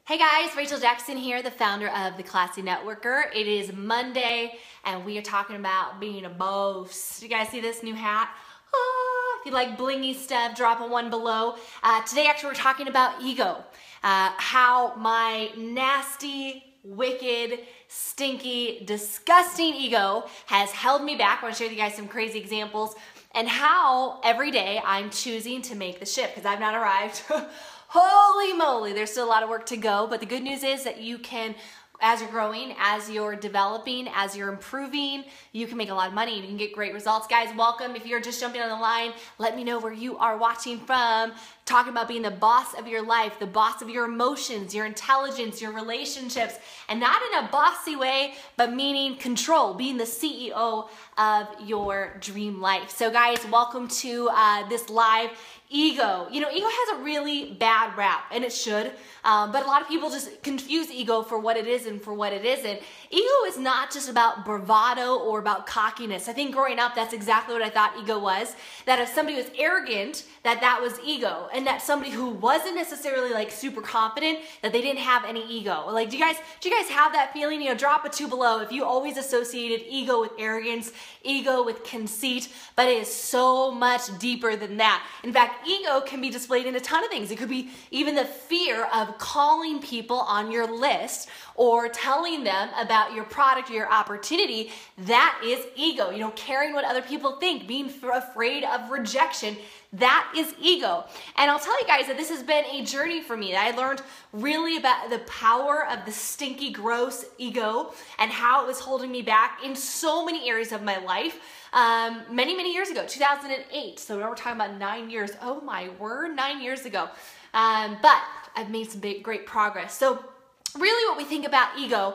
Hey guys, Rachel Jackson here, the founder of The Classy Networker. It is Monday and we are talking about being a boss. You guys see this new hat? If you like blingy stuff, drop a one below. Today actually we're talking about ego. How my nasty, wicked, stinky, disgusting ego has held me back. I want to share with you guys some crazy examples and how every day I'm choosing to make the shift because I've not arrived. Holy moly, there's still a lot of work to go, but the good news is that you can, as you're growing, as you're developing, as you're improving, you can make a lot of money and you can get great results. Guys, welcome. If you're just jumping on the line, let me know where you are watching from. Talking about being the boss of your life, the boss of your emotions, your intelligence, your relationships, and not in a bossy way, but meaning control, being the CEO of your dream life. So guys, welcome to this live. Ego. You know, ego has a really bad rap, and it should, but a lot of people just confuse ego for what it is and for what it isn't. Ego is not just about bravado or about cockiness. I think growing up, that's exactly what I thought ego was, that if somebody was arrogant, that was ego, and that somebody who wasn't necessarily like super confident, that they didn't have any ego. Like, do you guys have that feeling? You know, drop a two below if you always associated ego with arrogance, ego with conceit, but it is so much deeper than that. In fact, ego can be displayed in a ton of things. It could be even the fear of calling people on your list or telling them about your product or your opportunity. That is ego. You know, caring what other people think, being afraid of rejection. That is ego. And I'll tell you guys that this has been a journey for me. I learned really about the power of the stinky, gross ego and how it was holding me back in so many areas of my life. Many years ago, 2008. So now we're talking about 9 years. Oh my word, 9 years ago. But I've made some great progress. So really what we think about ego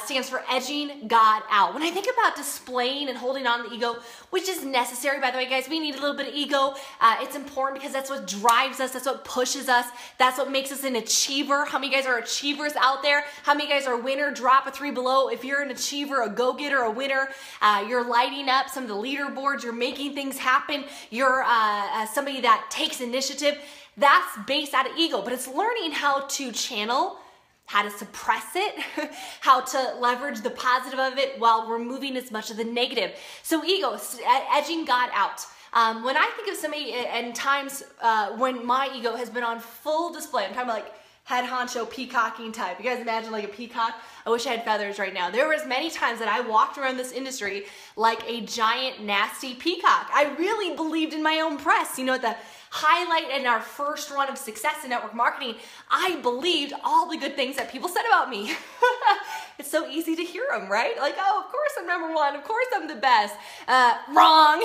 stands for edging God out. When I think about displaying and holding on to the ego, which is necessary, by the way, guys, we need a little bit of ego. It's important because that's what drives us. That's what pushes us. That's what makes us an achiever. How many guys are achievers out there? How many guys are a winner? Drop a three below. If you're an achiever, a go-getter, a winner, you're lighting up some of the leaderboards. You're making things happen. You're somebody that takes initiative. That's based out of ego, but it's learning how to channel, how to suppress it, how to leverage the positive of it while removing as much of the negative. So ego, edging God out. When I think of somebody and times when my ego has been on full display, I'm talking about like head honcho peacocking type. You guys imagine like a peacock? I wish I had feathers right now. There was many times that I walked around this industry like a giant nasty peacock. I really believed in my own press. You know, at the highlight in our first run of success in network marketing, I believed all the good things that people said about me. It's so easy to hear them, right? Like, oh, of course I'm number one. Of course I'm the best. Wrong.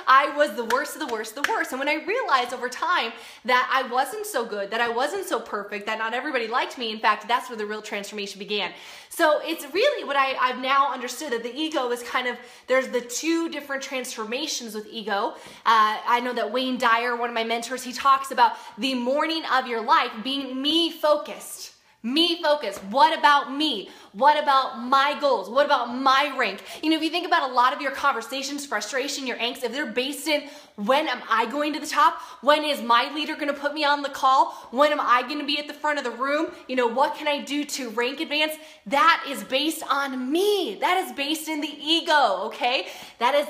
I was the worst of the worst of the worst. And when I realized over time that I wasn't so good, that I wasn't so perfect, that not everybody liked me, in fact, that's where the real transformation began. So it's really what I've now understood, that the ego is kind of, there's the two different transformations with ego. I know that Wayne Dyer, one of my mentors, he talks about the morning of your life being me focused. Me focused. What about me? What about my goals? What about my rank? You know, if you think about a lot of your conversations, frustration, your angst, if they're based in when am I going to the top? When is my leader going to put me on the call? When am I going to be at the front of the room? You know, what can I do to rank advance? That is based on me. That is based in the ego, okay? That is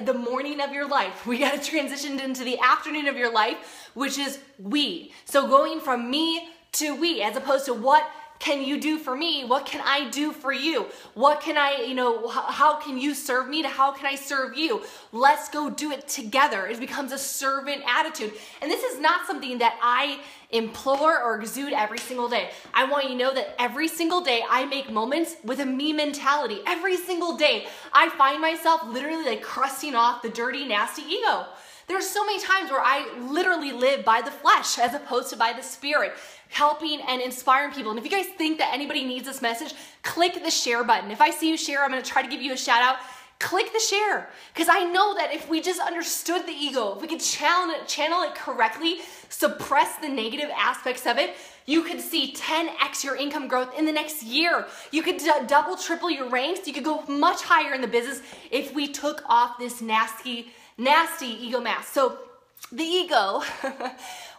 the morning of your life. We got to transition into the afternoon of your life, which is we. So going from me to we, as opposed to what can you do for me? What can I do for you? What can I, you know, how can you serve me to how can I serve you? Let's go do it together. It becomes a servant attitude. And this is not something that I implore or exude every single day. I want you to know that every single day I make moments with a me mentality. Every single day I find myself literally like crusting off the dirty, nasty ego. There's so many times where I literally live by the flesh as opposed to by the spirit, helping and inspiring people. And if you guys think that anybody needs this message, click the share button. If I see you share, I'm going to try to give you a shout out. Click the share, because I know that if we just understood the ego, if we could channel it correctly, suppress the negative aspects of it, you could see 10x your income growth in the next year. You could double, triple your ranks. You could go much higher in the business if we took off this nasty ego mask. So the ego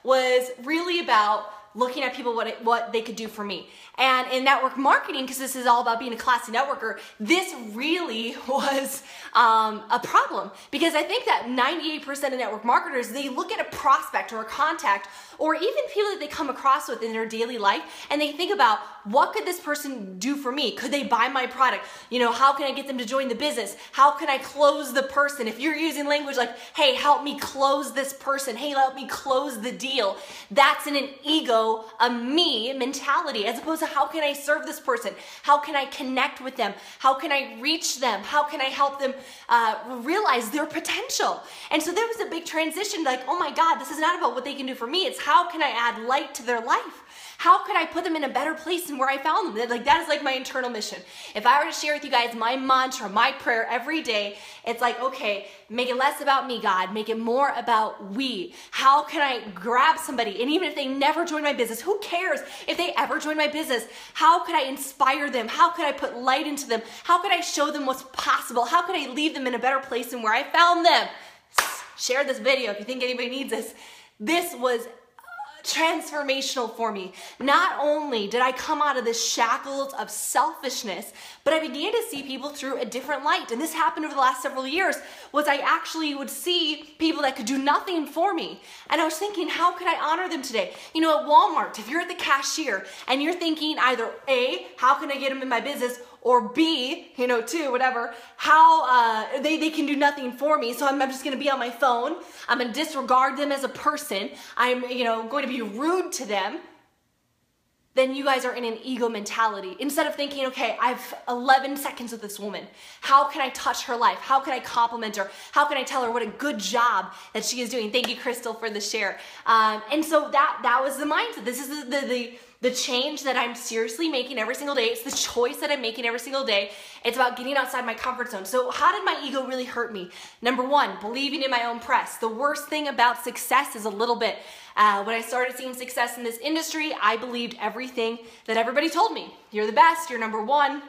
was really about looking at people what they could do for me. And in network marketing, because this is all about being a classy networker, this really was a problem, because I think that 98% of network marketers, they look at a prospect or a contact or even people that they come across with in their daily life, and they think about, what could this person do for me? Could they buy my product? You know, how can I get them to join the business? How can I close the person? If you're using language like, hey, help me close this person. Hey, help me close the deal. That's in an ego, a me mentality, as opposed to how can I serve this person? How can I connect with them? How can I reach them? How can I help them realize their potential? And so there was a big transition, like, oh my God, this is not about what they can do for me. It's how can I add light to their life? How could I put them in a better place than where I found them? Like, that is like my internal mission. If I were to share with you guys my mantra, my prayer every day, it's like, okay, make it less about me, God. Make it more about we. How can I grab somebody? And even if they never join my business, who cares if they ever join my business? How could I inspire them? How could I put light into them? How could I show them what's possible? How could I leave them in a better place than where I found them? Share this video if you think anybody needs this. This was transformational for me. Not only did I come out of the shackles of selfishness, but I began to see people through a different light. And this happened over the last several years, was I actually would see people that could do nothing for me. And I was thinking, how could I honor them today? You know, at Walmart, if you're at the cashier and you're thinking either A, how can I get them in my business? Or B, you know, two, whatever, how they can do nothing for me, so I'm just gonna be on my phone, I'm gonna disregard them as a person, I'm, you know, going to be rude to them, then you guys are in an ego mentality. Instead of thinking, okay, I have 11 seconds with this woman. How can I touch her life? How can I compliment her? How can I tell her what a good job that she is doing? Thank you, Crystal, for the share. And so that was the mindset. This is the change that I'm seriously making every single day. It's the choice that I'm making every single day. It's about getting outside my comfort zone. So how did my ego really hurt me? Number one, believing in my own press. The worst thing about success is a little bit, when I started seeing success in this industry, I believed everything that everybody told me. You're the best, you're number one,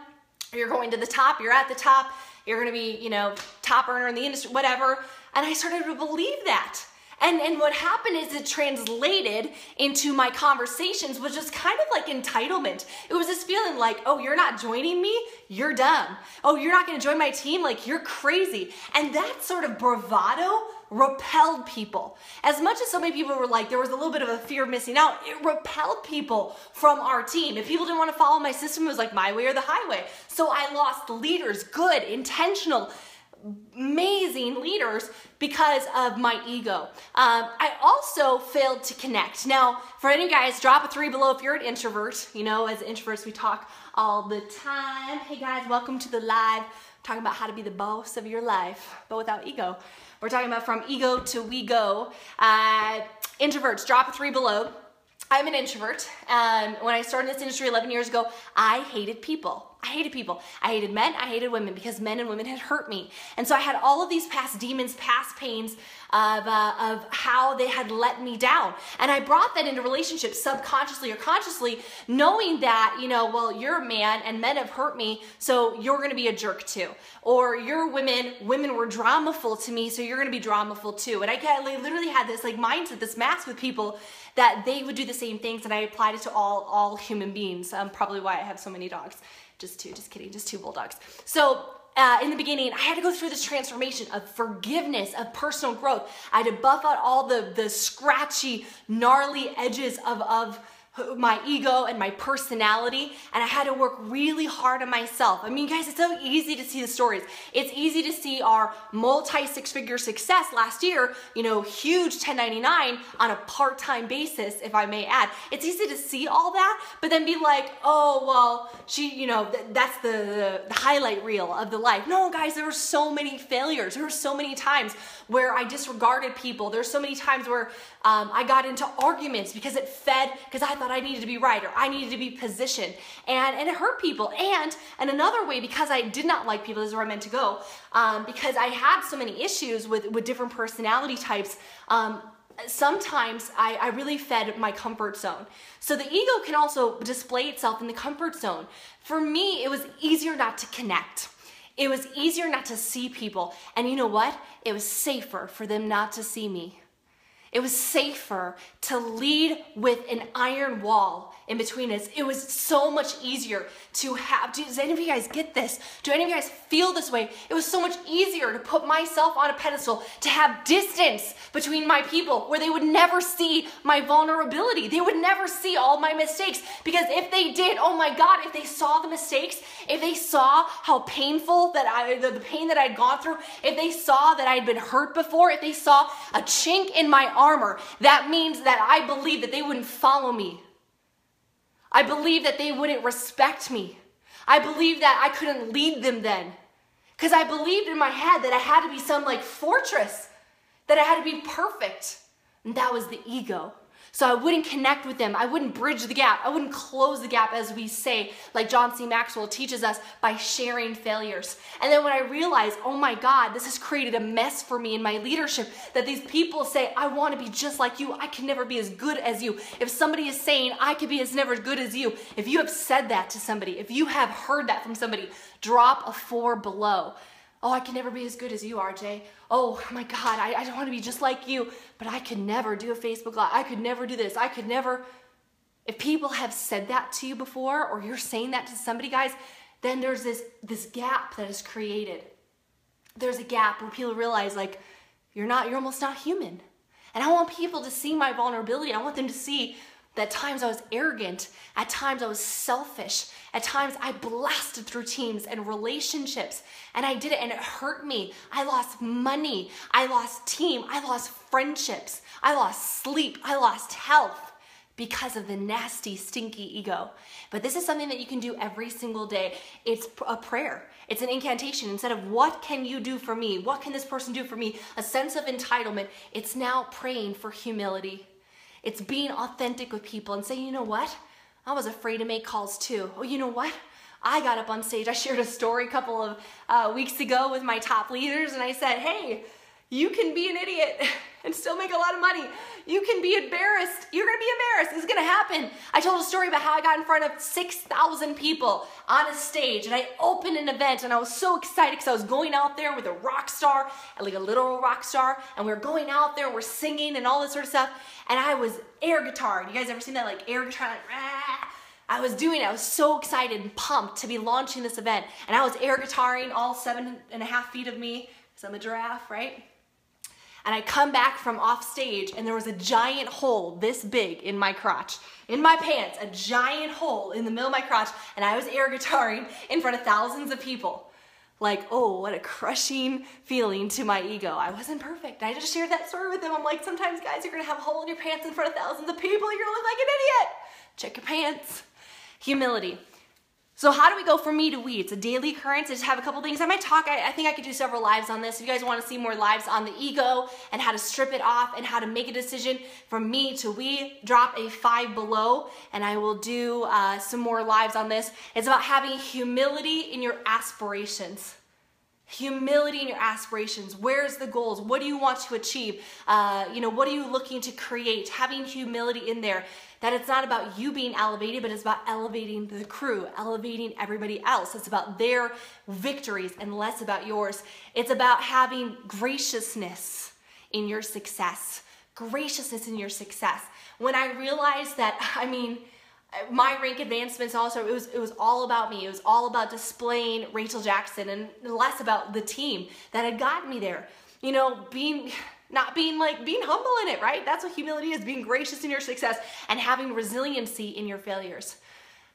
you're going to the top, you're at the top, you're gonna be, you know, top earner in the industry, whatever. And I started to believe that. And what happened is it translated into my conversations, which is kind of like entitlement. It was this feeling like, oh, you're not joining me? You're dumb. Oh, you're not gonna join my team? Like, you're crazy. And that sort of bravado repelled people. As much as so many people were like, there was a little bit of a fear of missing out, it repelled people from our team. If people didn't want to follow my system, it was like my way or the highway. So I lost leaders, good, intentional, amazing leaders because of my ego. I also failed to connect. Now, for any guys, drop a 3 below if you're an introvert. You know, as introverts, we talk all the time. Hey guys, welcome to the live. Talking about how to be the boss of your life, but without ego. We're talking about from ego to we go. Introverts, drop a 3 below. I'm an introvert. When I started this industry 11 years ago, I hated people. I hated people. I hated men, I hated women, because men and women had hurt me. And so I had all of these past demons, past pains of how they had let me down. And I brought that into relationships subconsciously or consciously, knowing that, you know, well, you're a man and men have hurt me, so you're gonna be a jerk too. Or you're women were dramaful to me, so you're gonna be dramaful too. And I literally had this like mindset, this mask with people that they would do the same things, and I applied it to all human beings. Probably why I have so many dogs. Just kidding, just 2 bulldogs. So in the beginning, I had to go through this transformation of forgiveness, of personal growth. I had to buff out all the scratchy, gnarly edges of my ego and my personality, and I had to work really hard on myself. I mean, guys, it's so easy to see the stories. It's easy to see our multi-6-figure success last year, you know, huge 1099 on a part-time basis, if I may add. It's easy to see all that, but then be like, oh, well, she, you know, that's the highlight reel of the life. No, guys, there were so many failures. There were so many times where I disregarded people. There's so many times where I got into arguments because it fed, because I thought I needed to be right or I needed to be positioned, and it hurt people. And another way, because I did not like people, this is where I meant to go, because I had so many issues with different personality types, sometimes I really fed my comfort zone. So the ego can also display itself in the comfort zone. For me, it was easier not to connect. It was easier not to see people. And you know what? It was safer for them not to see me. It was safer to lead with an iron wall in between us. It was so much easier to have, does any of you guys get this? Do any of you guys feel this way? It was so much easier to put myself on a pedestal, to have distance between my people where they would never see my vulnerability. They would never see all my mistakes, because if they did, oh my God, if they saw the mistakes, if they saw how painful that the pain that I'd gone through, if they saw that I'd been hurt before, if they saw a chink in my armor, that means that I believe that they wouldn't follow me. I believe that they wouldn't respect me. I believe that I couldn't lead them then. Because I believed in my head that I had to be some like fortress, that I had to be perfect. And that was the ego. So I wouldn't connect with them. I wouldn't bridge the gap. I wouldn't close the gap, as we say, like John C. Maxwell teaches us, by sharing failures. And then when I realized, oh my God, this has created a mess for me in my leadership, that these people say, I want to be just like you. I can never be as good as you. If somebody is saying, I could be as never good as you, if you have said that to somebody, if you have heard that from somebody, drop a 4 below. Oh, I can never be as good as you, RJ. Oh my God, I don't want to be just like you, but I could never do a Facebook Live. I could never do this. I could never. If people have said that to you before, or you're saying that to somebody, guys, then there's this gap that is created. There's a gap where people realize, like, you're almost not human. And I want people to see my vulnerability. I want them to see that at times I was arrogant, at times I was selfish, at times I blasted through teams and relationships, and I did it and it hurt me. I lost money, I lost team, I lost friendships, I lost sleep, I lost health because of the nasty, stinky ego. But this is something that you can do every single day. It's a prayer. It's an incantation. Instead of what can you do for me? What can this person do for me? A sense of entitlement. It's now praying for humility. It's being authentic with people and saying, you know what? I was afraid to make calls too. Oh, you know what? I got up on stage. I shared a story a couple of weeks ago with my top leaders, and I said, hey, you can be an idiot and still make a lot of money. You can be embarrassed. You're going to be embarrassed. This is going to happen. I told a story about how I got in front of 6,000 people on a stage, and I opened an event, and I was so excited because I was going out there with a rock star, like a literal rock star, and we were going out there, we're singing and all this sort of stuff, and I was air guitaring. You guys ever seen that, like air guitar? Like, rah? I was doing it. I was so excited and pumped to be launching this event, and I was air guitaring all 7.5 feet of me, because I'm a giraffe, right? And I come back from off stage, and there was a giant hole this big in my crotch, in my pants, a giant hole in the middle of my crotch, and I was air guitaring in front of thousands of people. Like, oh, what a crushing feeling to my ego. I wasn't perfect. I just shared that story with them. I'm like, sometimes, guys, you're gonna have a hole in your pants in front of thousands of people. You're gonna look like an idiot. Check your pants. Humility. So how do we go from me to we? It's a daily occurrence. I just have a couple things I might talk. I think I could do several lives on this. If you guys want to see more lives on the ego and how to strip it off and how to make a decision from me to we, drop a 5 below, and I will do some more lives on this. It's about having humility in your aspirations. Humility in your aspirations. Where's the goals? What do you want to achieve? What are you looking to create? Having humility in there. That it's not about you being elevated, but it's about elevating the crew, elevating everybody else. It's about their victories and less about yours. It's about having graciousness in your success. Graciousness in your success. When I realized that, my rank advancements also, it was all about me. It was all about displaying Rachel Jackson and less about the team that had gotten me there. You know, being humble in it, right? That's what humility is, being gracious in your success and having resiliency in your failures.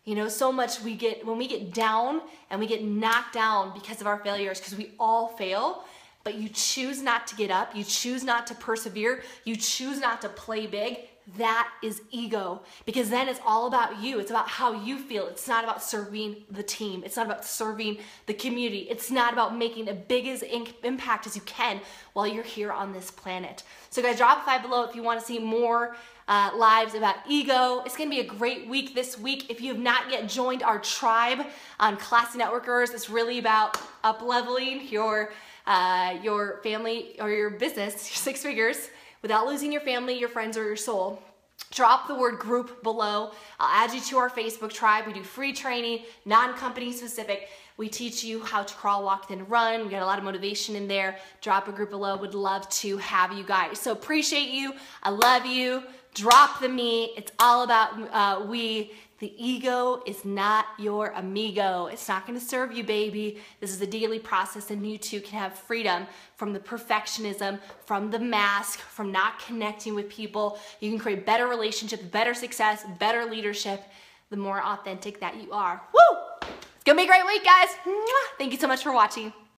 You know, so much when we get down and we get knocked down because of our failures, because we all fail, but you choose not to get up, you choose not to persevere, you choose not to play big. That is ego, because then it's all about you. It's about how you feel. It's not about serving the team. It's not about serving the community. It's not about making a biggest impact as you can while you're here on this planet. So guys, drop a 5 below if you want to see more lives about ego. It's going to be a great week this week. If you have not yet joined our tribe on Classy Networkers, it's really about up-leveling your family or your business, your 6 figures, without losing your family, your friends, or your soul. drop the word group below. I'll add you to our Facebook tribe. We do free training, non-company specific. We teach you how to crawl, walk, then run. We got a lot of motivation in there. Drop a group below. Would love to have you guys. So appreciate you. I love you. Drop the me. It's all about we. The ego is not your amigo. It's not going to serve you, baby. This is a daily process, and you too can have freedom from the perfectionism, from the mask, from not connecting with people. You can create better relationships, better success, better leadership, the more authentic that you are. Woo! It's going to be a great week, guys. Thank you so much for watching.